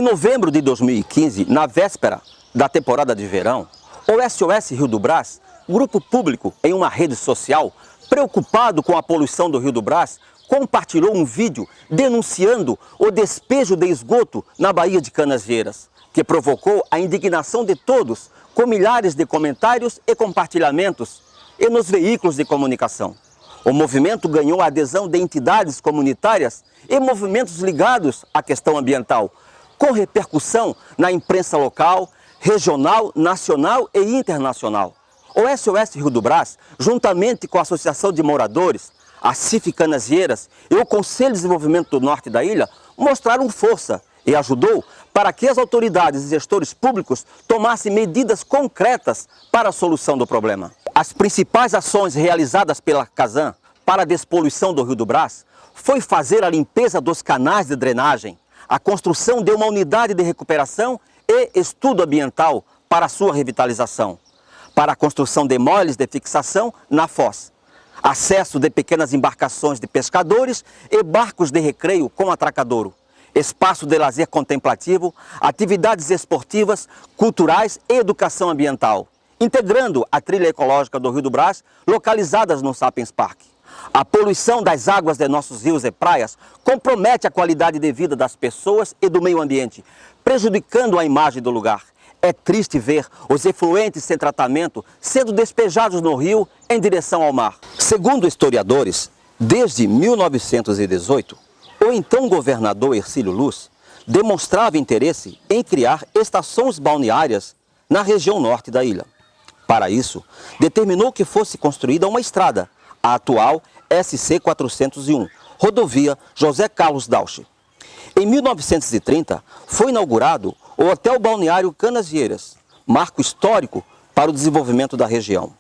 novembro de 2015, na véspera da temporada de verão, o SOS Rio do Brás, grupo público em uma rede social, preocupado com a poluição do Rio do Brás, compartilhou um vídeo denunciando o despejo de esgoto na Baía de Canasvieiras, que provocou a indignação de todos, com milhares de comentários e compartilhamentos e nos veículos de comunicação. O movimento ganhou a adesão de entidades comunitárias e movimentos ligados à questão ambiental, com repercussão na imprensa local, regional, nacional e internacional. O SOS Rio do Brás, juntamente com a Associação de Moradores, a CIF Canasvieiras e o Conselho de Desenvolvimento do Norte da ilha, mostraram força e ajudou para que as autoridades e gestores públicos tomassem medidas concretas para a solução do problema. As principais ações realizadas pela Casan para a despoluição do Rio do Brás foi fazer a limpeza dos canais de drenagem, a construção de uma unidade de recuperação e estudo ambiental para a sua revitalização, para a construção de moles de fixação na foz, acesso de pequenas embarcações de pescadores e barcos de recreio com atracadouro, espaço de lazer contemplativo, atividades esportivas, culturais e educação ambiental, integrando a trilha ecológica do Rio do Brás, localizadas no Sapiens Park. A poluição das águas de nossos rios e praias compromete a qualidade de vida das pessoas e do meio ambiente, prejudicando a imagem do lugar. É triste ver os efluentes sem tratamento sendo despejados no rio em direção ao mar. Segundo historiadores, desde 1918, o então governador Hercílio Luz demonstrava interesse em criar estações balneárias na região norte da ilha. Para isso, determinou que fosse construída uma estrada, a atual SC 401, rodovia José Carlos Dauche. Em 1930, foi inaugurado o Hotel Balneário Canasvieiras, marco histórico para o desenvolvimento da região.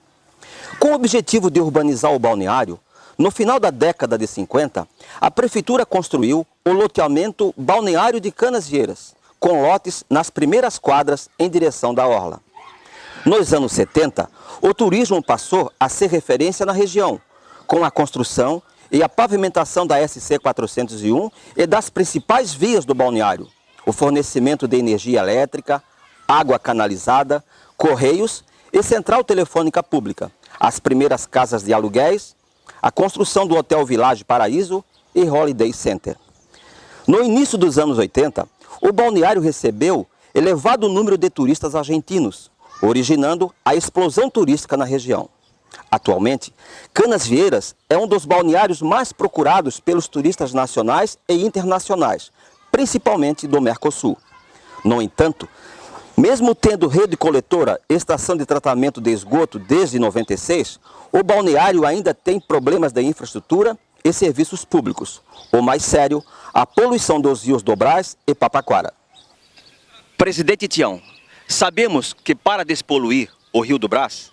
Com o objetivo de urbanizar o balneário, no final da década de 50, a Prefeitura construiu o loteamento Balneário de Canasvieiras, com lotes nas primeiras quadras em direção da orla. Nos anos 70, o turismo passou a ser referência na região, com a construção e a pavimentação da SC 401 e das principais vias do balneário, o fornecimento de energia elétrica, água canalizada, correios e central telefônica pública, as primeiras casas de aluguéis, a construção do Hotel Village Paraíso e Holiday Center. No início dos anos 80, o balneário recebeu elevado número de turistas argentinos, originando a explosão turística na região. Atualmente, Canasvieiras é um dos balneários mais procurados pelos turistas nacionais e internacionais, principalmente do Mercosul. No entanto, mesmo tendo rede coletora e estação de tratamento de esgoto desde 96, o balneário ainda tem problemas de infraestrutura e serviços públicos. O mais sério, a poluição dos rios do Brás e Papaquara. Presidente Tião, sabemos que para despoluir o Rio do Brás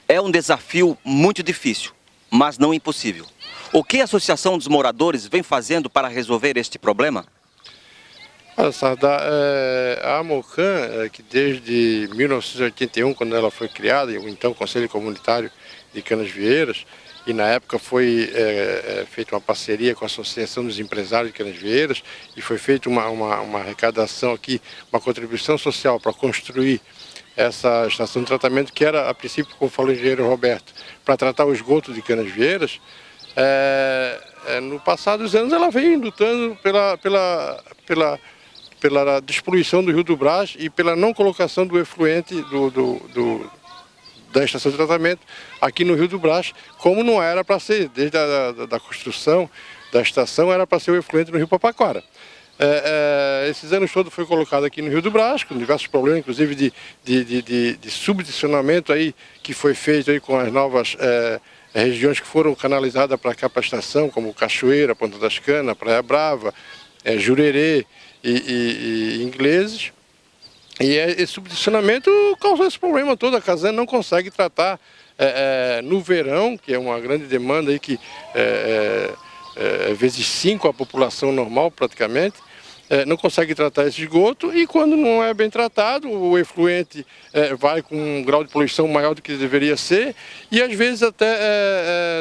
é um desafio muito difícil, mas não impossível. O que a Associação dos Moradores vem fazendo para resolver este problema? A AMOCAN, que desde 1981, quando ela foi criada, o então Conselho Comunitário de Canasvieiras, e na época foi feita uma parceria com a Associação dos Empresários de Canasvieiras, e foi feita uma arrecadação aqui, uma contribuição social para construir essa estação de tratamento, que era, a princípio, como falou o engenheiro Roberto, para tratar o esgoto de Canasvieiras. No passado dos anos ela vem lutando pela despoluição do Rio do Brás e pela não colocação do efluente da estação de tratamento aqui no Rio do Brás, como não era para ser, desde a construção da estação, era para ser o efluente no Rio Papaquara. Esses anos todos foi colocado aqui no Rio do Brás, com diversos problemas, inclusive de subdicionamento aí, que foi feito aí com as novas regiões que foram canalizadas para cá, para a estação, como Cachoeira, Ponta das Canas, Praia Brava, Jurerê e Ingleses. E esse subdicionamento causou esse problema todo. A Casan não consegue tratar no verão, que é uma grande demanda aí, que vezes 5 a população normal praticamente, não consegue tratar esse esgoto, e quando não é bem tratado, o efluente vai com um grau de poluição maior do que deveria ser, e às vezes até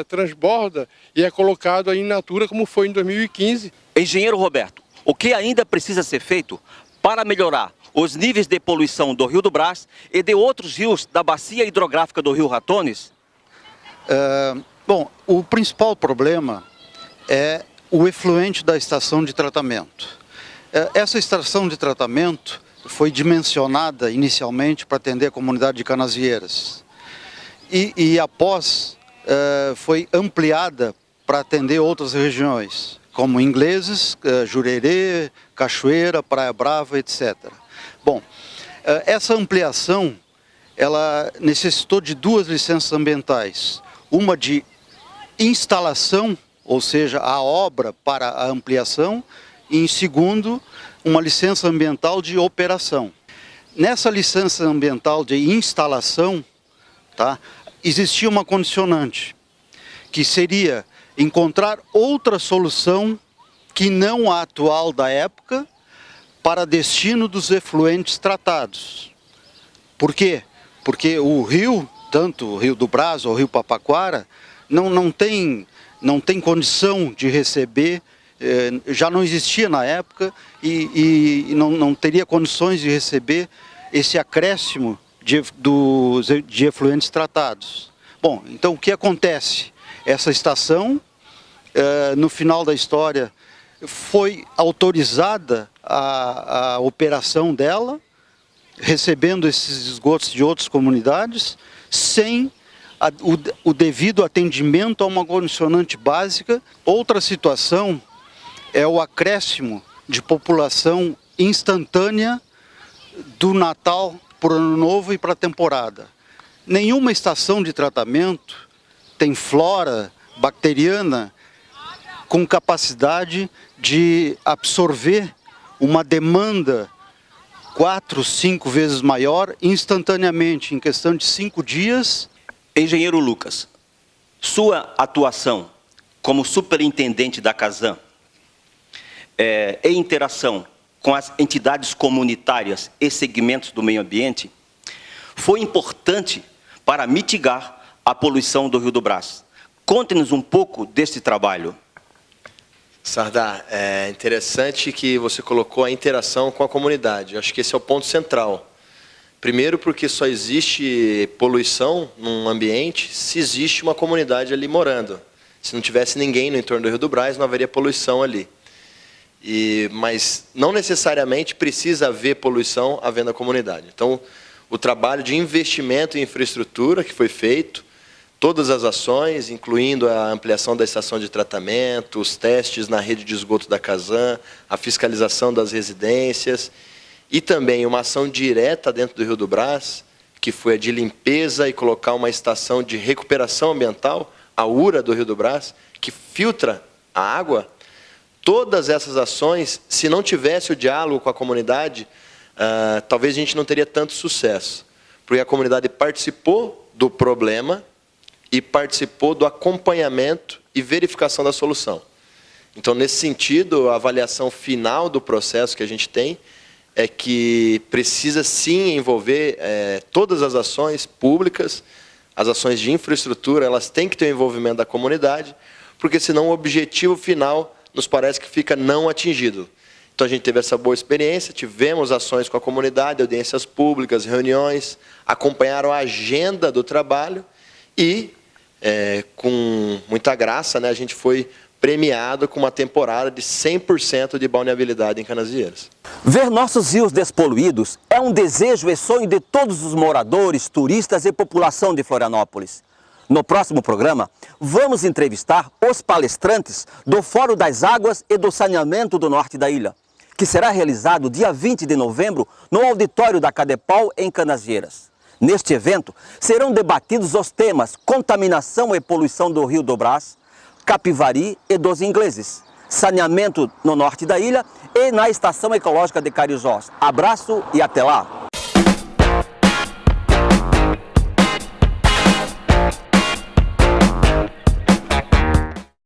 transborda e é colocado aí in natura, como foi em 2015. Engenheiro Roberto, o que ainda precisa ser feito para melhorar os níveis de poluição do Rio do Brás e de outros rios da bacia hidrográfica do Rio Ratones? Bom, o principal problema é o efluente da estação de tratamento. Essa estação de tratamento foi dimensionada inicialmente para atender a comunidade de Canasvieiras e após foi ampliada para atender outras regiões, como Ingleses, Jurerê, Cachoeira, Praia Brava, etc. Bom, essa ampliação ela necessitou de 2 licenças ambientais, uma de instalação, ou seja, a obra para a ampliação, e em segundo, uma licença ambiental de operação. Nessa licença ambiental de instalação, tá, existia uma condicionante, que seria encontrar outra solução que não a atual da época para destino dos efluentes tratados. Por quê? Porque o rio, tanto o Rio do Brás ou o Rio Papaquara, não tem condição de receber, já não existia na época e não teria condições de receber esse acréscimo de efluentes tratados. Bom, então o que acontece? Essa estação, no final da história, foi autorizada a operação dela, recebendo esses esgotos de outras comunidades, sem o devido atendimento a uma condicionante básica. Outra situação é o acréscimo de população instantânea do Natal para o Ano Novo e para a temporada. Nenhuma estação de tratamento tem flora bacteriana com capacidade de absorver uma demanda 4, 5 vezes maior instantaneamente, em questão de 5 dias. Engenheiro Lucas, sua atuação como superintendente da Casan em interação com as entidades comunitárias e segmentos do meio ambiente foi importante para mitigar a poluição do Rio do Brás. Conte-nos um pouco desse trabalho. Sardá, é interessante que você colocou a interação com a comunidade. Eu acho que esse é o ponto central. Primeiro porque só existe poluição num ambiente se existe uma comunidade ali morando. Se não tivesse ninguém no entorno do Rio do Brás, não haveria poluição ali. Mas não necessariamente precisa haver poluição havendo a comunidade. Então, o trabalho de investimento em infraestrutura que foi feito, todas as ações, incluindo a ampliação da estação de tratamento, os testes na rede de esgoto da Casan, a fiscalização das residências e também uma ação direta dentro do Rio do Brás, que foi a de limpeza e colocar uma estação de recuperação ambiental, a URA do Rio do Brás, que filtra a água. Todas essas ações, se não tivesse o diálogo com a comunidade, talvez a gente não teria tanto sucesso, porque a comunidade participou do problema e participou do acompanhamento e verificação da solução. Então, nesse sentido, a avaliação final do processo que a gente tem é que precisa sim envolver todas as ações públicas, as ações de infraestrutura, elas têm que ter o envolvimento da comunidade, porque senão o objetivo final nos parece que fica não atingido. Então a gente teve essa boa experiência, tivemos ações com a comunidade, audiências públicas, reuniões, acompanharam a agenda do trabalho e, com muita graça, né, a gente foi premiado com uma temporada de 100% de balneabilidade em Canasvieiras. Ver nossos rios despoluídos é um desejo e sonho de todos os moradores, turistas e população de Florianópolis. No próximo programa, vamos entrevistar os palestrantes do Fórum das Águas e do Saneamento do Norte da ilha, que será realizado dia 20 de novembro no auditório da Cadepol, em Canasvieiras. Neste evento, serão debatidos os temas contaminação e poluição do Rio do Brás, Capivari e dos Ingleses, saneamento no norte da ilha e na Estação Ecológica de Carijós. Abraço e até lá!